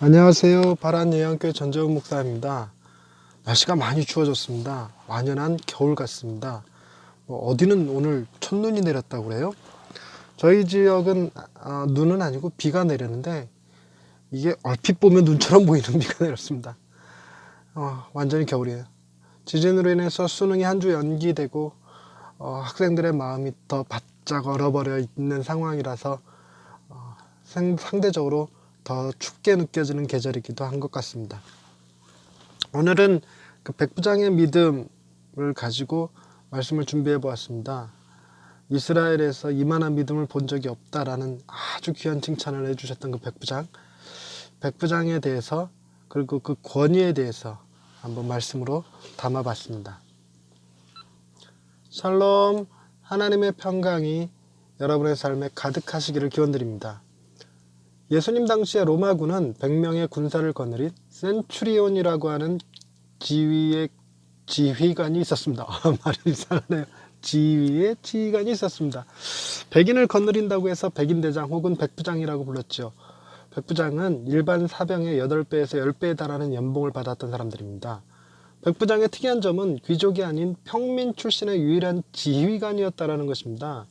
안녕하세요. 바란예양교회 전재훈 목사입니다. 날씨가 많이 추워졌습니다. 완연한 겨울 같습니다. 어디는 오늘 첫눈이 내렸다고 그래요. 저희 지역은 눈은 아니고 비가 내리는데 이게 얼핏 보면 눈처럼 보이는 비가 내렸습니다. 완전히 겨울이에요. 지진으로 인해서 수능이 한 주 연기되고 학생들의 마음이 더 바짝 얼어버려 있는 상황이라서 상대적으로 더 춥게 느껴지는 계절이기도 한 것 같습니다. 오늘은 그 백부장의 믿음을 가지고 말씀을 준비해 보았습니다. 이스라엘에서 이만한 믿음을 본 적이 없다라는 아주 귀한 칭찬을 해주셨던 그 백부장에 대해서, 그리고 그 권위에 대해서 한번 말씀으로 담아봤습니다. 샬롬, 하나님의 평강이 여러분의 삶에 가득하시기를 기원드립니다. 예수님 당시에 로마군은 100명의 군사를 거느린 센츄리온이라고 하는 지휘관이 있었습니다. 말이 이상하네요. 지휘의 지휘관이 있었습니다. 백인을 거느린다고 해서 백인대장 혹은 백부장이라고 불렀죠. 백부장은 일반 사병의 8배에서 10배에 달하는 연봉을 받았던 사람들입니다. 백부장의 특이한 점은 귀족이 아닌 평민 출신의 유일한 지휘관이었다는 것입니다.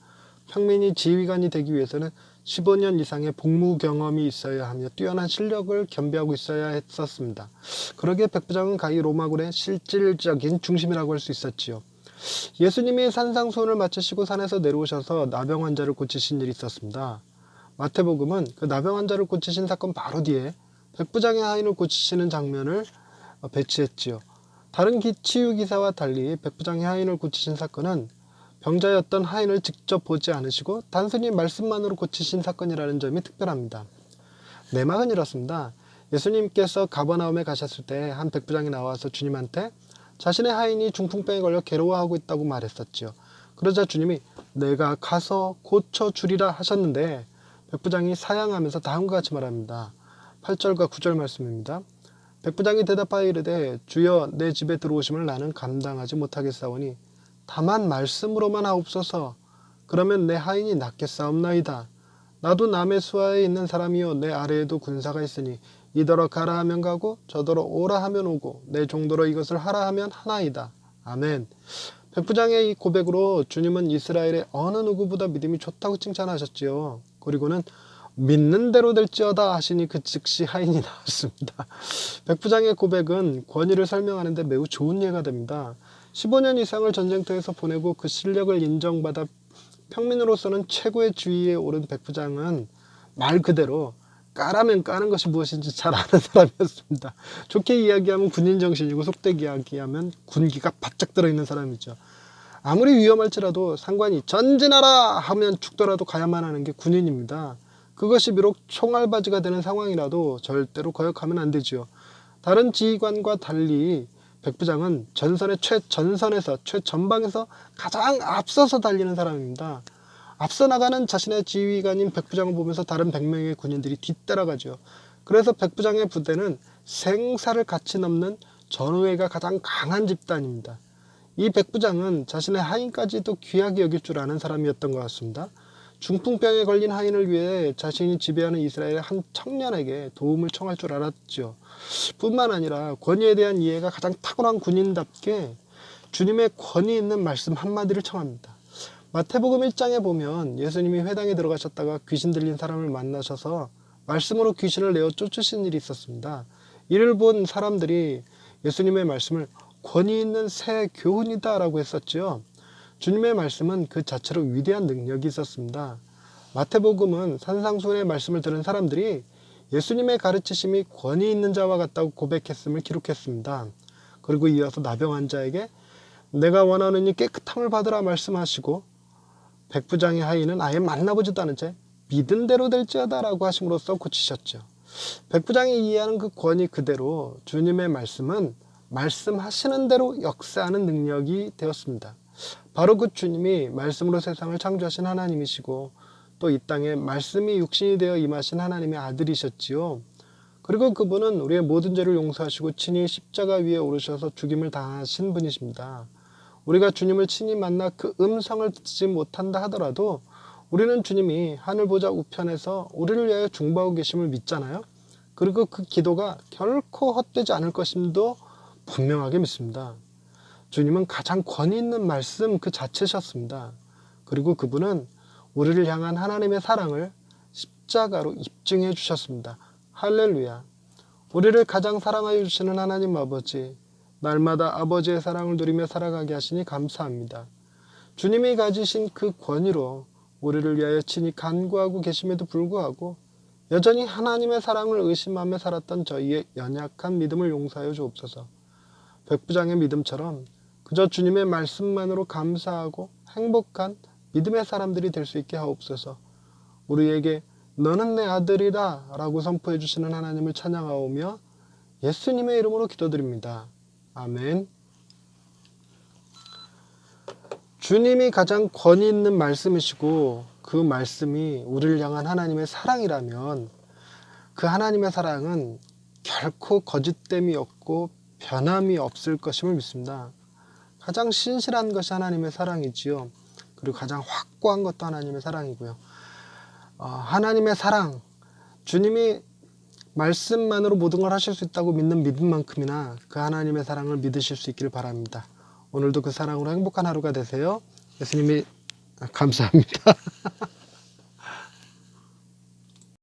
평민이 지휘관이 되기 위해서는 15년 이상의 복무 경험이 있어야 하며 뛰어난 실력을 겸비하고 있어야 했었습니다. 그러기에 백부장은 가히 로마군의 실질적인 중심이라고 할 수 있었지요. 예수님이 산상수훈을 마치시고 산에서 내려오셔서 나병 환자를 고치신 일이 있었습니다. 마태복음은 그 나병 환자를 고치신 사건 바로 뒤에 백부장의 하인을 고치시는 장면을 배치했지요. 다른 치유 기사와 달리 백부장의 하인을 고치신 사건은 병자였던 하인을 직접 보지 않으시고 단순히 말씀만으로 고치신 사건이라는 점이 특별합니다. 내막은 이렇습니다. 예수님께서 가버나움에 가셨을 때 한 백부장이 나와서 주님한테 자신의 하인이 중풍병에 걸려 괴로워하고 있다고 말했었죠. 그러자 주님이 내가 가서 고쳐주리라 하셨는데 백부장이 사양하면서 다음과 같이 말합니다. 8절과 9절 말씀입니다. 백부장이 대답하여 이르되 주여 내 집에 들어오심을 나는 감당하지 못하겠사오니 다만 말씀으로만 하옵소서. 그러면 내 하인이 낫겠사옵나이다. 나도 남의 수하에 있는 사람이요 내 아래에도 군사가 있으니 이더러 가라 하면 가고 저더러 오라 하면 오고 내 종더러 이것을 하라 하면 하나이다. 아멘. 백부장의 이 고백으로 주님은 이스라엘의 어느 누구보다 믿음이 좋다고 칭찬하셨지요. 그리고는 믿는 대로 될지어다 하시니 그 즉시 하인이 나왔습니다. 백부장의 고백은 권위를 설명하는데 매우 좋은 예가 됩니다. 15년 이상을 전쟁터에서 보내고 그 실력을 인정받아 평민으로서는 최고의 지위에 오른 백부장은 말 그대로 까라면 까는 것이 무엇인지 잘 아는 사람이었습니다. 좋게 이야기하면 군인 정신이고 속되게 이야기하면 군기가 바짝 들어있는 사람이죠. 아무리 위험할지라도 상관이 전진하라 하면 죽더라도 가야만 하는 게 군인입니다. 그것이 비록 총알바지가 되는 상황이라도 절대로 거역하면 안 되지요. 다른 지휘관과 달리 백부장은 전선의 최전선에서 최전방에서 가장 앞서서 달리는 사람입니다. 앞서 나가는 자신의 지휘관인 백부장을 보면서 다른 100명의 군인들이 뒤따라가죠. 그래서 백부장의 부대는 생사를 같이 넘는 전우회가 가장 강한 집단입니다. 이 백부장은 자신의 하인까지도 귀하게 여길 줄 아는 사람이었던 것 같습니다. 중풍병에 걸린 하인을 위해 자신이 지배하는 이스라엘의 한 청년에게 도움을 청할 줄 알았죠. 뿐만 아니라 권위에 대한 이해가 가장 탁월한 군인답게 주님의 권위 있는 말씀 한마디를 청합니다. 마태복음 1장에 보면 예수님이 회당에 들어가셨다가 귀신 들린 사람을 만나셔서 말씀으로 귀신을 내어 쫓으신 일이 있었습니다. 이를 본 사람들이 예수님의 말씀을 권위 있는 새 교훈이다 라고 했었죠. 주님의 말씀은 그 자체로 위대한 능력이 있었습니다. 마태복음은 산상수훈의 말씀을 들은 사람들이 예수님의 가르치심이 권위 있는 자와 같다고 고백했음을 기록했습니다. 그리고 이어서 나병 환자에게 내가 원하느니 깨끗함을 받으라 말씀하시고 백부장의 하인은 아예 만나보지도 않은 채 믿은 대로 될지어다 라고 하심으로써 고치셨죠. 백부장이 이해하는 그 권위 그대로 주님의 말씀은 말씀하시는 대로 역사하는 능력이 되었습니다. 바로 그 주님이 말씀으로 세상을 창조하신 하나님이시고 또 이 땅에 말씀이 육신이 되어 임하신 하나님의 아들이셨지요. 그리고 그분은 우리의 모든 죄를 용서하시고 친히 십자가 위에 오르셔서 죽임을 당하신 분이십니다. 우리가 주님을 친히 만나 그 음성을 듣지 못한다 하더라도 우리는 주님이 하늘 보좌 우편에서 우리를 위하여 중보하고 계심을 믿잖아요. 그 그리고 그 기도가 결코 헛되지 않을 것임도 분명하게 믿습니다. 주님은 가장 권위 있는 말씀 그 자체셨습니다. 그리고 그분은 우리를 향한 하나님의 사랑을 십자가로 입증해 주셨습니다. 할렐루야. 우리를 가장 사랑하여 주시는 하나님 아버지, 날마다 아버지의 사랑을 누리며 살아가게 하시니 감사합니다. 주님이 가지신 그 권위로 우리를 위하여 친히 간구하고 계심에도 불구하고 여전히 하나님의 사랑을 의심하며 살았던 저희의 연약한 믿음을 용서하여 주옵소서. 백부장의 믿음처럼 그저 주님의 말씀만으로 감사하고 행복한 믿음의 사람들이 될 수 있게 하옵소서. 우리에게 너는 내 아들이다 라고 선포해 주시는 하나님을 찬양하오며 예수님의 이름으로 기도드립니다. 아멘. 주님이 가장 권위 있는 말씀이시고 그 말씀이 우리를 향한 하나님의 사랑이라면 그 하나님의 사랑은 결코 거짓됨이 없고 변함이 없을 것임을 믿습니다. 가장 신실한 것이 하나님의 사랑이지요. 그리고 가장 확고한 것도 하나님의 사랑이고요. 하나님의 사랑, 주님이 말씀만으로 모든 걸 하실 수 있다고 믿는 믿음만큼이나 그 하나님의 사랑을 믿으실 수 있기를 바랍니다. 오늘도 그 사랑으로 행복한 하루가 되세요. 예수님이 감사합니다.